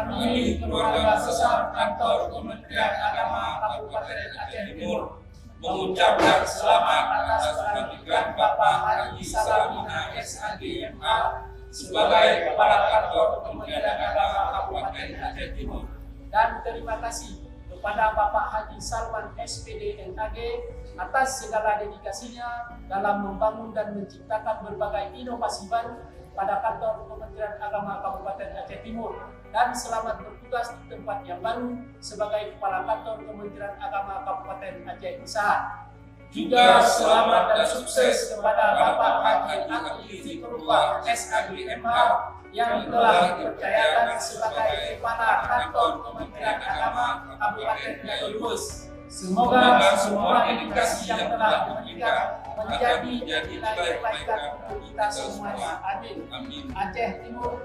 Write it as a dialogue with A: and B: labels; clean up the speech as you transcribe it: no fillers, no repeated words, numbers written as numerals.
A: kami, keluarga besar kantor Kementerian Agama Kabupaten Aceh Timur, mengucapkan selamat atas pelantikan Bapak Haji Salamina SAGMA sebagai Kepala Kantor Kementerian Agama Kabupaten Aceh Timur. Dan terima kasih kepada Bapak Haji Salman SPD MAG atas segala dedikasinya dalam membangun dan menciptakan berbagai inovasi baru pada kantor Kementerian Agama Kabupaten Aceh Timur, dan selamat bertugas di tempat yang baru sebagai Kepala Kantor Kementerian Agama Kabupaten Aceh Usaha. Juga selamat dan sukses kepada Bapak Haji Akil Fikrullah SAGMA yang telah dipercayakan sebagai Kepala Kantor Kementerian Agama Kabupaten Aceh Timur. Semoga semua dedikasi yang telah diberikan menjadi nilai kebaikan untuk kita semuanya. Amin. Aceh Timur.